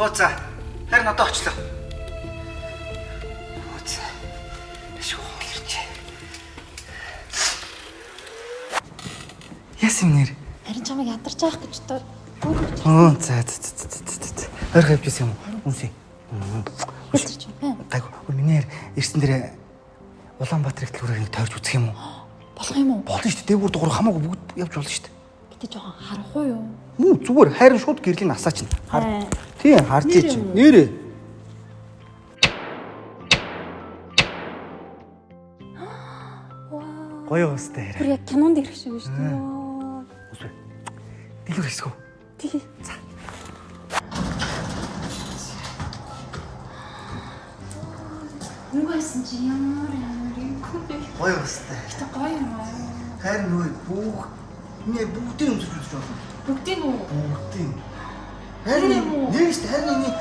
За. Харин одоо очлоо. За. Шоол ирчээ. Яасан нэр? Харин чамайг ядарч авах гэж дөө. За. Орой явж юм уу? Үнсээ. Ядарч байна. Гайгүй. Минийэр ирсэн дээрээ Улаанбаатар их төлөврийг тойрч үзэх юм уу? Болох юм уу? Болно шүү дээ. Дээгүүр дугаар хамаагүй бүгд явж болно шүү дээ. Гэтэ жоохон харах уу юу? Мүү зүгээр хайрын шууд гэрлийн асаач нь. Тийм харж ич. Нэрээ. Гоё өстэй. Тэр яг кинонд ирэх шиг шүү дээ. Үгүй. Дэлгэр хэсгөө. Тэгээ. За. Үгүйсэн чи ямар юм бэ? Гоё өстэй. Гэтэ гоё юм аа. Хайр нөө бүх нэ бүгдийн өмсөж үзэж байна. Бүгдийн үү? Бүгдийн. Хайр нээштэй хайр нэг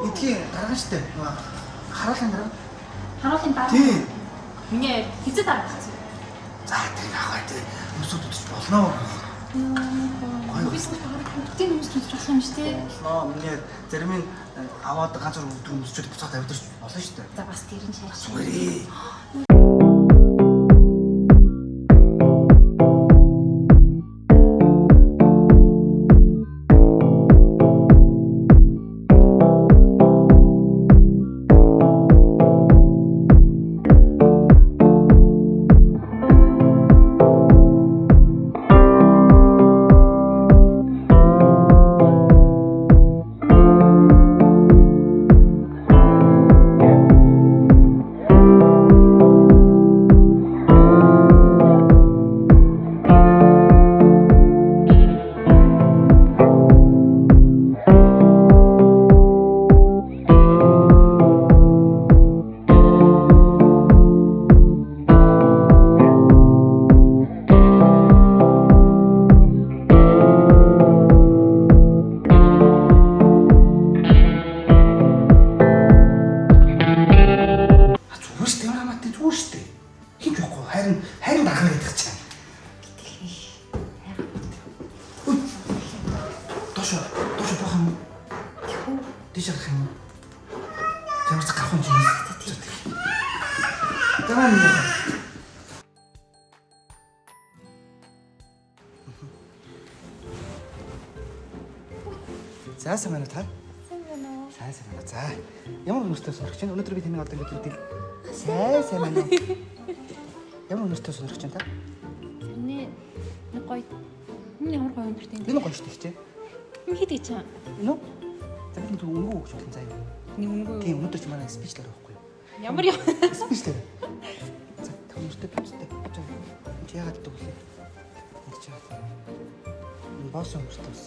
эдгийн гаргана штэ. Харуулын дараа. Харуулын дараа. Тийм. Миний хизээ дарагдсан. За тэр аваа тэр өмсөд үзэж болно. Үгүйсэн бүгдийн өмсөж үзэж болох юм шүү дээ. Болно. Миний зарим нь аваад ганц зур өдөр өмсчихэд буцаад авдирч болно штэ. За бас тэрэн шаарч. Зүгээр. Харин дахин идэх чам. Доош бах юм. Диш арах юм. Ямарч гарах юм чинь. Давай нэг. Сайн байна уу та? Сайн байна. За. Ямар өнөртөө сонирхож байна? Өнөөдөр би таны одоо ингэ хэлдэг. Сайн байна уу? Ямар өнөртөө сонирхож байна та? Миний гоё. Миний ямар гоё өнөртэй. Энэ гоё шүү дээ. Юм хийдэг чам. Энэ үү? За би нэг өнгөө өгч болно заяа. Нэг өнгөө. Тийм өнөөдөр чи манай спичлэр байхгүй юу? Ямар юм? Спичлэр. За томортой бицтэй. Чи яагаад гэдэг вэ? Энд чи яагаад? Энэ босс өмөртэй бас.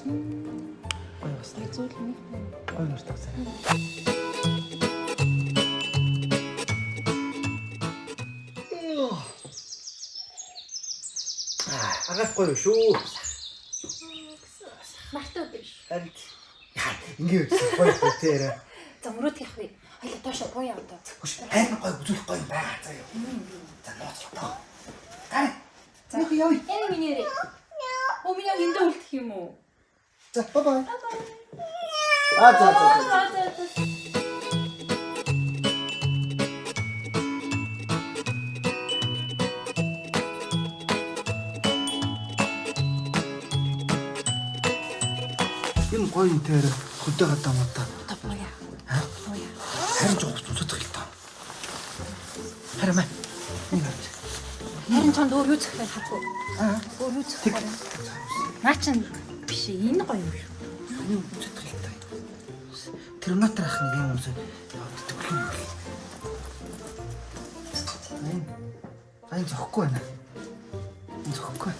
Гоё бас. Зүйл юм. Гоё өмөртэй бас. Агаас гоё шүү. Нартай биш. Харин ингэ гоё тээрээ. За мөрөд явах вэ? Хоёул доошо гоё яваа даа. Харин гоё үзүүлэх гоё байгаа заяа. За нууц тоо. Гай. За яа. Энэ миний нэрээ. Оо миний эндээ үлдэх юм уу? За бай. За. Энэ гоё нээр хөдөө гадаа мата. Одоо боя. Боя. Харин жоох зүсэх л таа. Харин Харин чанд өөр юу зөхтэй харахгүй. Өөр юу зөхтэй. Наа чин биш энэ гоё юм шүү. энэ зүсэх л таа. Терминатор ах нэг юм уу явагддаг юм бол. Айн зөхгүй байна. Энэ зөхгүй.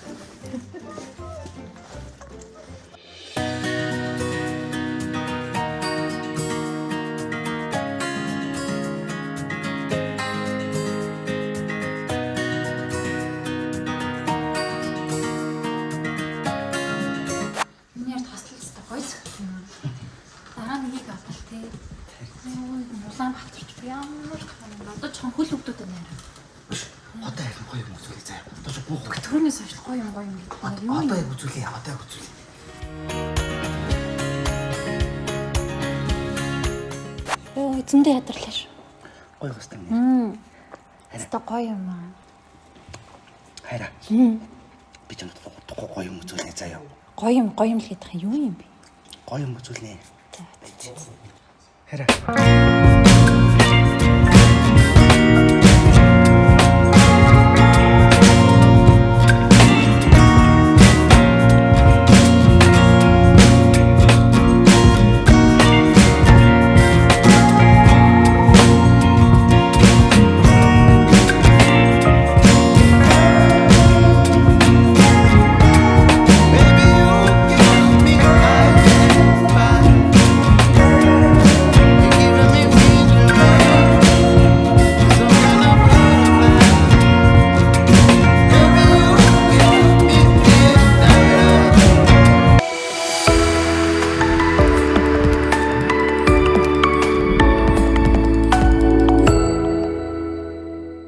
Улаанбаатарч ямар одоо чон хөл өгдөд байна. Одоо яг гоё юм үзүүлээ заяа. Одоо ч буух. Төрөөс хойш гоё юм юм. Одоо яг үзүүлээ. Одоо яг үзүүлээ. зөндөө ядарлаа шүү. Гоё гостой нэ. Хэвээ гоё юм аа. Хайра. Би чамд гоё юм үзүүлнэ заяа. Гоё юм л гэдэг юм юу юм бэ? Гоё юм үзүүлнэ. За. Хайра.